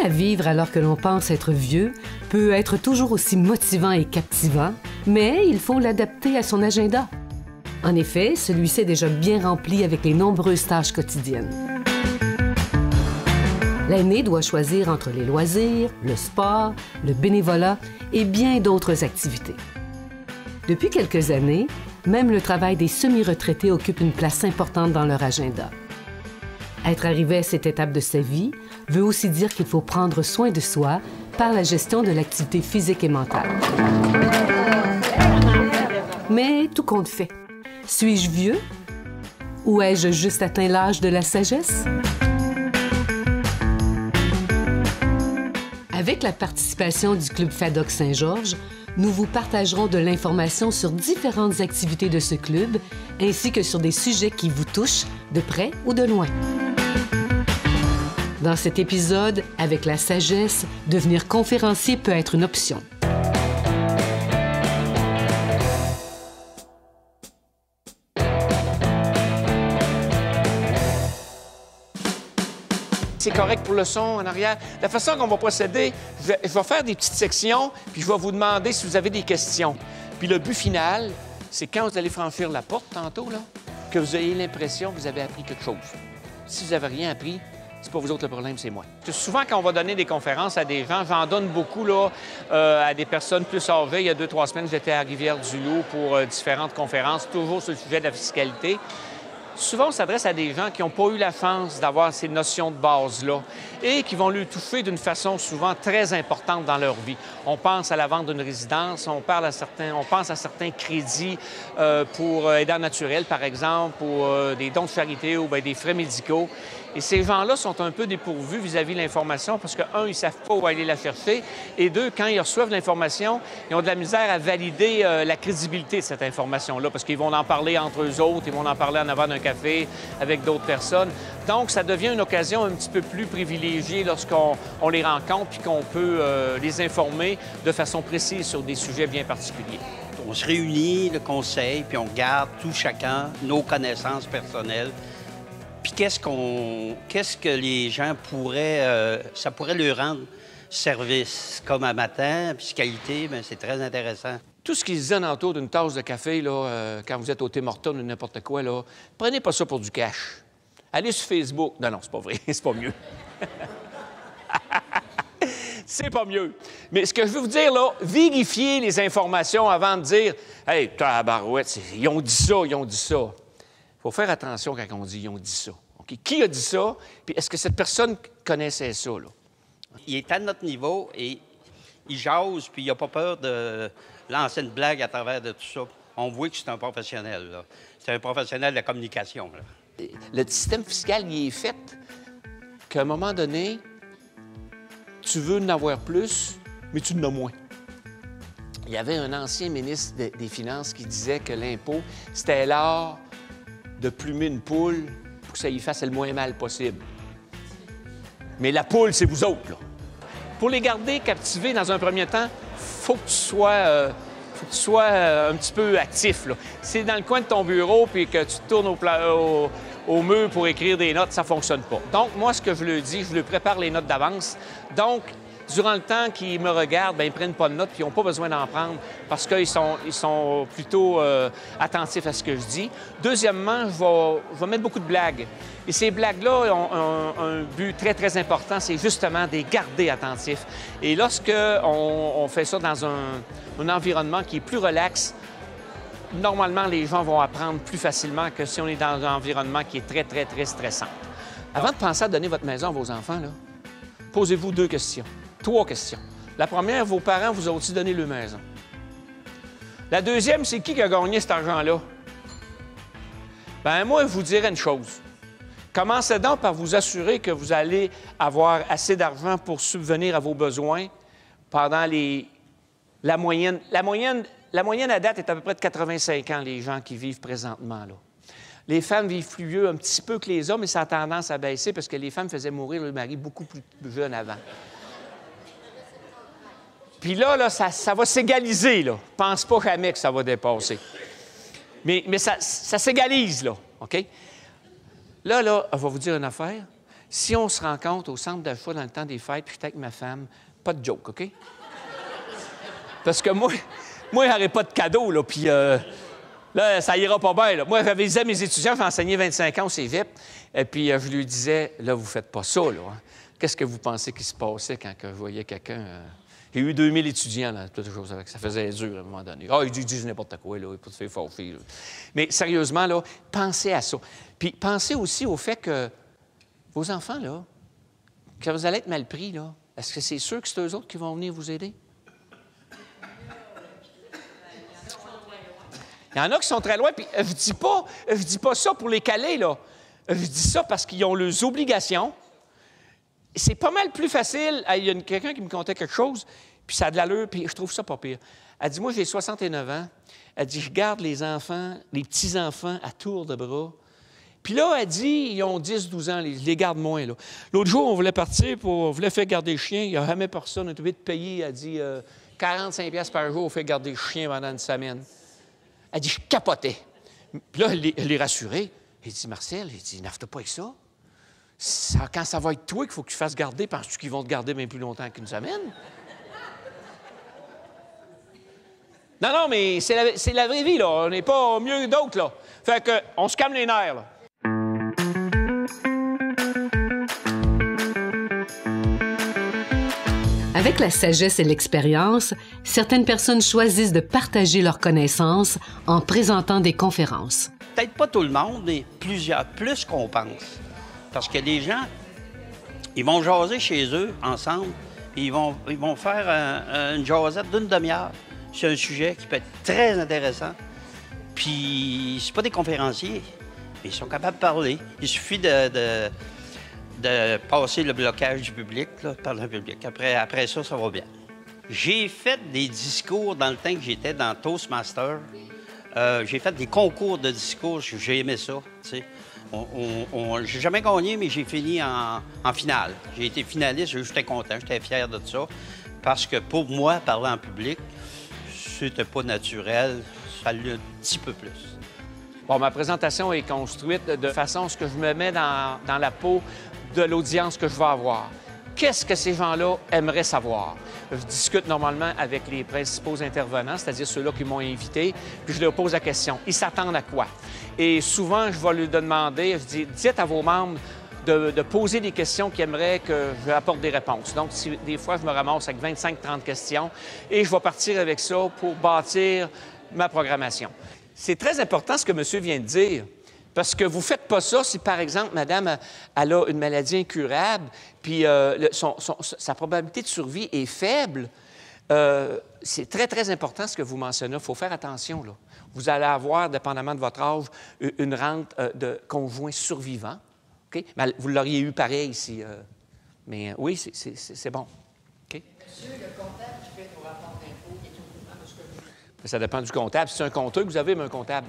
à vivre alors que l'on pense être vieux peut être toujours aussi motivant et captivant, mais il faut l'adapter à son agenda. En effet, celui-ci est déjà bien rempli avec les nombreuses tâches quotidiennes. L'aîné doit choisir entre les loisirs, le sport, le bénévolat et bien d'autres activités. Depuis quelques années, même le travail des semi-retraités occupe une place importante dans leur agenda. Être arrivé à cette étape de sa vie veut aussi dire qu'il faut prendre soin de soi par la gestion de l'activité physique et mentale. Mais tout compte fait. Suis-je vieux? Ou ai-je juste atteint l'âge de la sagesse? Avec la participation du Club FADOC Saint-Georges, nous vous partagerons de l'information sur différentes activités de ce club, ainsi que sur des sujets qui vous touchent de près ou de loin. Dans cet épisode, avec la sagesse, devenir conférencier peut être une option. C'est correct pour le son en arrière. La façon qu'on va procéder, je vais faire des petites sections, puis je vais vous demander si vous avez des questions. Puis le but final, c'est quand vous allez franchir la porte tantôt, là, que vous ayez l'impression que vous avez appris quelque chose. Si vous n'avez rien appris, c'est pas vous autres le problème, c'est moi. Souvent, quand on va donner des conférences à des gens, j'en donne beaucoup là, à des personnes plus âgées. Il y a 2-3 semaines, j'étais à Rivière-du-Loup pour différentes conférences, toujours sur le sujet de la fiscalité. Souvent, on s'adresse à des gens qui n'ont pas eu la chance d'avoir ces notions de base-là et qui vont lui toucher d'une façon souvent très importante dans leur vie. On pense à la vente d'une résidence, on pense à certains crédits pour aidants naturels, par exemple, ou des dons de charité ou bien des frais médicaux. Et ces gens-là sont un peu dépourvus vis-à-vis de l'information parce que, un, ils ne savent pas où aller la chercher, et deux, quand ils reçoivent l'information, ils ont de la misère à valider la crédibilité de cette information-là parce qu'ils vont en parler entre eux autres, ils vont en parler en avant d'un café avec d'autres personnes. Donc, ça devient une occasion un petit peu plus privilégiée lorsqu'on les rencontre puis qu'on peut les informer de façon précise sur des sujets bien particuliers. On se réunit, le conseil, puis on garde tout chacun nos connaissances personnelles. Puis qu'est-ce que les gens pourraient... ça pourrait leur rendre service. Comme à matin, fiscalité, bien, c'est très intéressant. Tout ce qui se donne autour d'une tasse de café, là, quand vous êtes au Tim Hortons ou n'importe quoi, là, prenez pas ça pour du cash. Allez sur Facebook. Non, non, c'est pas vrai. C'est pas mieux. C'est pas mieux. Mais ce que je veux vous dire, là, vérifiez les informations avant de dire « Hey, tabarouette, ils ont dit ça, ils ont dit ça. » Il faut faire attention quand on dit « ils ont dit ça ». Okay? Qui a dit ça? Puis est-ce que cette personne connaissait ça, là? Il est à notre niveau et il jase, puis il n'a pas peur de lancer une blague à travers de tout ça. On voit que c'est un professionnel, là. C'est un professionnel de la communication, là. Le système fiscal, il est fait qu'à un moment donné, tu veux en avoir plus, mais tu en as moins. Il y avait un ancien ministre des Finances qui disait que l'impôt, c'était l'art de plumer une poule pour que ça y fasse le moins mal possible. Mais la poule, c'est vous autres, là. Pour les garder captivés dans un premier temps, faut que tu sois un petit peu actif, là. Si c'est dans le coin de ton bureau puis que tu te tournes au mur pour écrire des notes, ça ne fonctionne pas. Donc, moi, ce que je leur dis, je leur prépare les notes d'avance. Donc, durant le temps qu'ils me regardent, bien, ils ne prennent pas de notes puis ils n'ont pas besoin d'en prendre parce qu'ils sont plutôt attentifs à ce que je dis. Deuxièmement, je vais mettre beaucoup de blagues. Et ces blagues-là ont un but très, très important, c'est justement de les garder attentifs. Et lorsqu'on fait ça dans un environnement qui est plus relax, normalement, les gens vont apprendre plus facilement que si on est dans un environnement qui est très, très, très stressant. Avant de penser à donner votre maison à vos enfants, là, posez-vous 2 questions. 3 questions. La première, vos parents vous ont aussi donné leur maison. La deuxième, c'est qui a gagné cet argent-là? Bien, moi, je vous dirais une chose. Commencez donc par vous assurer que vous allez avoir assez d'argent pour subvenir à vos besoins pendant la moyenne à date est à peu près de 85 ans, les gens qui vivent présentement, là. Les femmes vivent plus vieux un petit peu que les hommes, et ça a tendance à baisser parce que les femmes faisaient mourir leur mari beaucoup plus jeune avant. Puis là, ça va s'égaliser, là. Pense pas jamais que ça va dépasser. Mais ça s'égalise, là, OK? Là, je vais vous dire une affaire. si on se rencontre au centre d'achat dans le temps des fêtes, puis je suis avec ma femme, pas de joke, OK? Parce que moi, il n'y aurait pas de cadeau, là, puis là, ça ira pas bien, là. Moi, j'avais dit à mes étudiants, j'ai enseigné 25 ans au cégep, et puis je lui disais, là, vous faites pas ça, là. Hein. Qu'est-ce que vous pensez qui se passait quand je voyais quelqu'un... J'ai eu 2000 étudiants, là, toutes les choses avec. Ça faisait dur à un moment donné. Ah, ils disent n'importe quoi, là, il faut te faire fâcher. Mais sérieusement, là, pensez à ça. Puis pensez aussi au fait que vos enfants, là, quand vous allez être mal pris, là, est-ce que c'est sûr que c'est eux autres qui vont venir vous aider? Il y en a qui sont très loin, puis je dis pas ça pour les caler, là. Je dis ça parce qu'ils ont leurs obligations. C'est pas mal plus facile. Il y a quelqu'un qui me contait quelque chose, puis ça a de l'allure, puis je trouve ça pas pire. Elle dit, moi, j'ai 69 ans. Elle dit, je garde les enfants, les petits-enfants à tour de bras. Puis là, elle dit, ils ont 10-12 ans, je les garde moins, là. L'autre jour, on voulait partir, on voulait faire garder le chien. Il n'y a jamais personne. On est obligé de payer, elle dit, 45 $ par jour, on fait garder le chien pendant une semaine. Elle dit, je capotais. Puis là, elle les rassurait. Elle dit, Marcel, elle dit, n'affte pas avec ça. Quand ça va être toi qu'il faut que tu fasses garder, penses-tu qu'ils vont te garder bien plus longtemps qu'une semaine? Non, mais c'est la vraie vie, là. On n'est pas mieux que d'autres, là. Fait que, on se calme les nerfs, là. Avec la sagesse et l'expérience, certaines personnes choisissent de partager leurs connaissances en présentant des conférences. Peut-être pas tout le monde, mais plusieurs, plus qu'on pense. Parce que les gens, ils vont jaser chez eux, ensemble, et ils vont faire une jasette d'une demi-heure sur un sujet qui peut être très intéressant. Puis, c'est pas des conférenciers, mais ils sont capables de parler. Il suffit de passer le blocage du public, là, parler au public. Après ça, ça va bien. J'ai fait des discours dans le temps que j'étais dans Toastmaster. J'ai fait des concours de discours, j'ai aimé ça, tu sais. J'ai jamais gagné, mais j'ai fini en finale. J'ai été finaliste, j'étais content, j'étais fier de ça. Parce que pour moi, parler en public, c'était pas naturel, ça l'est un petit peu plus. Bon, ma présentation est construite de façon à ce que je me mets dans la peau de l'audience que je vais avoir. Qu'est-ce que ces gens-là aimeraient savoir? Je discute normalement avec les principaux intervenants, c'est-à-dire ceux-là qui m'ont invité, puis je leur pose la question. Ils s'attendent à quoi? Et souvent, je vais leur demander, je dis, dites à vos membres de poser des questions qui aimeraient que je apporte des réponses. Donc, des fois, je me ramasse avec 25-30 questions et je vais partir avec ça pour bâtir ma programmation. C'est très important ce que monsieur vient de dire. Parce que vous ne faites pas ça si, par exemple, madame, elle a une maladie incurable, puis sa probabilité de survie est faible. C'est très, très important ce que vous mentionnez. Il faut faire attention, là. Vous allez avoir, dépendamment de votre âge, une rente de conjoint survivant. Okay? Mais vous l'auriez eu pareil ici. Mais oui, c'est bon. Okay? Monsieur, le comptable qui fait nos rapports d'impôts est au courant de ce que vous faites? Ça dépend du comptable. Si c'est un compteur que vous avez, mais un comptable.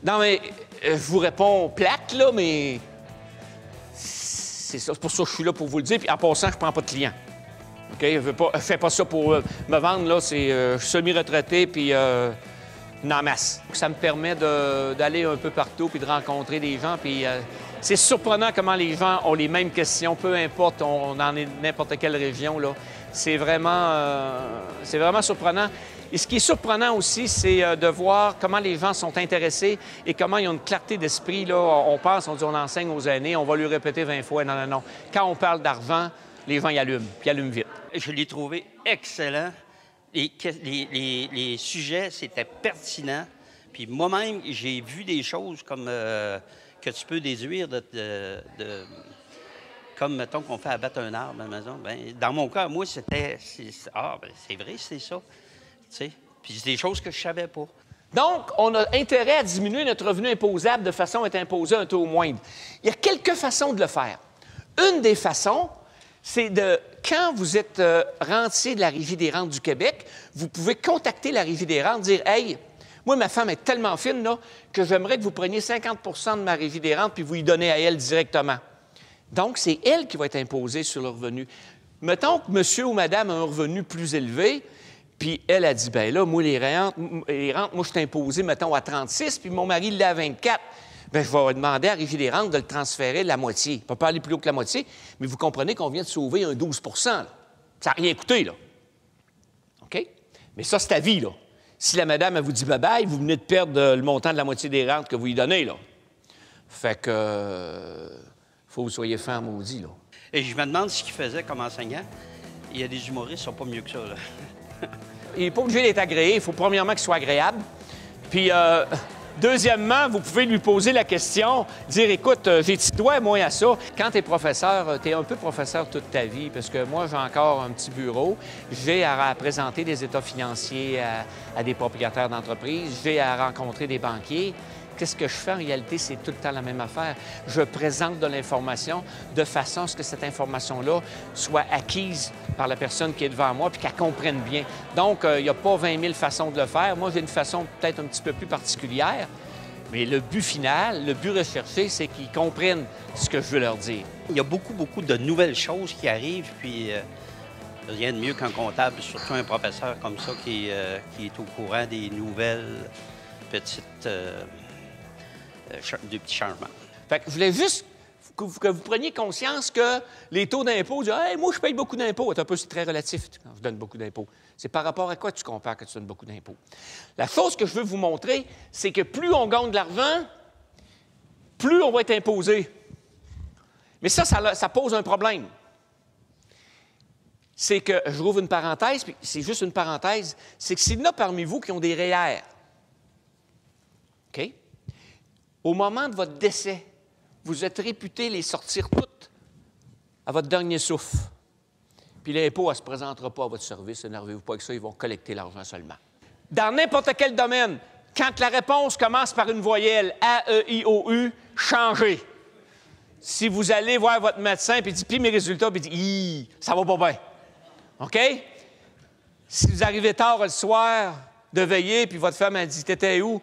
Non, mais je vous réponds plate, là, mais c'est ça. C'est pour ça que je suis là pour vous le dire. Puis en passant, je ne prends pas de clients. OK? Je ne fais pas ça pour me vendre, là. Je suis semi-retraité, puis en masse. Ça me permet d'aller un peu partout puis de rencontrer des gens. Puis c'est surprenant comment les gens ont les mêmes questions, peu importe, on en est n'importe quelle région, là. C'est vraiment surprenant. Et ce qui est surprenant aussi, c'est de voir comment les gens sont intéressés et comment ils ont une clarté d'esprit. Là, on pense, on dit, on enseigne aux aînés, on va lui répéter 20 fois. Non, non, non. Quand on parle d'argent, les gens y allument, puis allument vite. Je l'ai trouvé excellent. Les sujets, c'était pertinent. Puis moi-même, j'ai vu des choses comme que tu peux déduire comme, mettons, qu'on fait abattre un arbre à la maison. Bien, dans mon cas, moi, c'était... c'est vrai, c'est ça. Puis c'est des choses que je savais pas. Donc, on a intérêt à diminuer notre revenu imposable de façon à t'imposer un taux moindre. Il y a quelques façons de le faire. Une des façons, c'est quand vous êtes rentier de la Régie des rentes du Québec, vous pouvez contacter la Régie des rentes, dire « Hey, moi, ma femme est tellement fine là, que j'aimerais que vous preniez 50 % de ma Régie des rentes puis vous y donnez à elle directement. » Donc, c'est elle qui va être imposée sur le revenu. Mettons que monsieur ou madame a un revenu plus élevé, puis elle a dit, bien là, moi, les rentes, moi, je suis imposé, mettons, à 36, puis mon mari, il l'a à 24. bien, je vais demander à Régie des rentes de le transférer la moitié. Il ne peut pas aller plus haut que la moitié, mais vous comprenez qu'on vient de sauver un 12 là. Ça n'a rien coûté, là. OK? Mais ça, c'est à vie, là. Si la madame, elle vous dit bye-bye, vous venez de perdre le montant de la moitié des rentes que vous lui donnez, là. Fait que... faut que vous soyez fin maudit, là. Et je me demande ce qu'il faisait comme enseignant. Il y a des humoristes qui sont pas mieux que ça, là. Il n'est pas obligé d'être agréé. Il faut premièrement qu'il soit agréable. Puis, deuxièmement, vous pouvez lui poser la question, dire, écoute, j'ai-tu droit, moi, à ça? Quand tu es professeur, tu es un peu professeur toute ta vie, parce que moi, j'ai encore un petit bureau. J'ai à présenter des états financiers à des propriétaires d'entreprises. J'ai à rencontrer des banquiers. Qu'est-ce que je fais en réalité? C'est tout le temps la même affaire. Je présente de l'information de façon à ce que cette information-là soit acquise par la personne qui est devant moi puis qu'elle comprenne bien. Donc, il n'y a pas 20 000 façons de le faire. Moi, j'ai une façon peut-être un petit peu plus particulière, mais le but final, le but recherché, c'est qu'ils comprennent ce que je veux leur dire. Il y a beaucoup, beaucoup de nouvelles choses qui arrivent, puis rien de mieux qu'un comptable, surtout un professeur comme ça qui est au courant des nouvelles petites... des petits changements. Fait que je voulais juste que vous preniez conscience que les taux d'impôt, hey, moi, je paye beaucoup d'impôts. Un peu, c'est très relatif quand je donne beaucoup d'impôts. C'est par rapport à quoi tu compares que tu donnes beaucoup d'impôts. La chose que je veux vous montrer, c'est que plus on gagne de l'argent, plus on va être imposé. Mais ça pose un problème. C'est que, je rouvre une parenthèse, puis c'est juste une parenthèse, c'est que s'il y en a parmi vous qui ont des REER, OK? Au moment de votre décès, vous êtes réputé les sortir toutes à votre dernier souffle. Puis l'impôt, elle ne se présentera pas à votre service. Énervez-vous pas avec ça, ils vont collecter l'argent seulement. Dans n'importe quel domaine, quand la réponse commence par une voyelle A, E, I, O, U, changez. Si vous allez voir votre médecin, puis il dit, puis mes résultats, puis il dit, ça va pas bien. OK? Si vous arrivez tard le soir de veiller, puis votre femme a dit, t'étais où?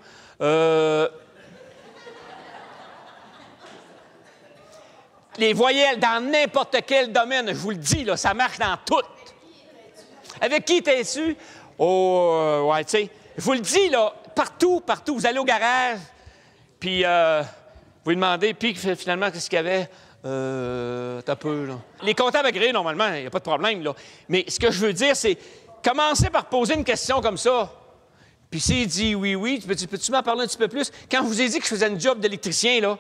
Les voyelles dans n'importe quel domaine, je vous le dis, là, ça marche dans tout. Avec qui t'es-tu? Oh, ouais, tu sais, je vous le dis, là, partout, vous allez au garage, puis vous lui demandez, puis finalement, qu'est-ce qu'il y avait? T'as peu, là. Les comptables agréés, normalement, il n'y a pas de problème, là. Mais ce que je veux dire, c'est commencer par poser une question comme ça. Puis s'il dit oui, peux-tu m'en parler un petit peu plus? Quand je vous ai dit que je faisais une job d'électricien, là,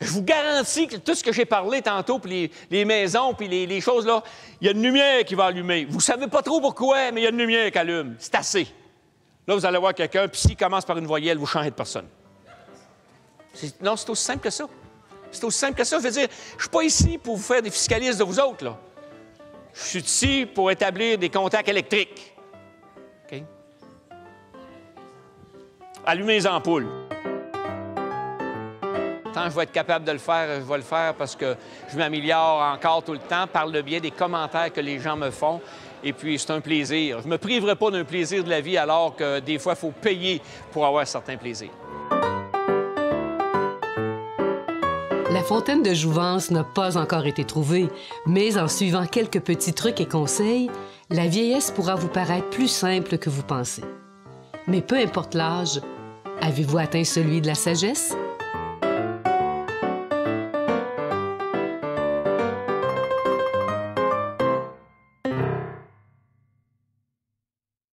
je vous garantis que tout ce que j'ai parlé tantôt, puis les maisons, puis les choses, là, il y a une lumière qui va allumer. Vous savez pas trop pourquoi, mais il y a une lumière qui allume. C'est assez. Là, vous allez voir quelqu'un, puis s'il commence par une voyelle, vous changez de personne. Non, c'est aussi simple que ça. C'est aussi simple que ça. Je veux dire, je ne suis pas ici pour vous faire des fiscalistes de vous autres, là. Je suis ici pour établir des contacts électriques. OK? Allumez les ampoules. Tant que je vais être capable de le faire, je vais le faire parce que je m'améliore encore tout le temps par le biais des commentaires que les gens me font. Et puis, c'est un plaisir. Je ne me priverai pas d'un plaisir de la vie alors que des fois, il faut payer pour avoir certains plaisirs. La fontaine de jouvence n'a pas encore été trouvée, mais en suivant quelques petits trucs et conseils, la vieillesse pourra vous paraître plus simple que vous pensez. Mais peu importe l'âge, avez-vous atteint celui de la sagesse?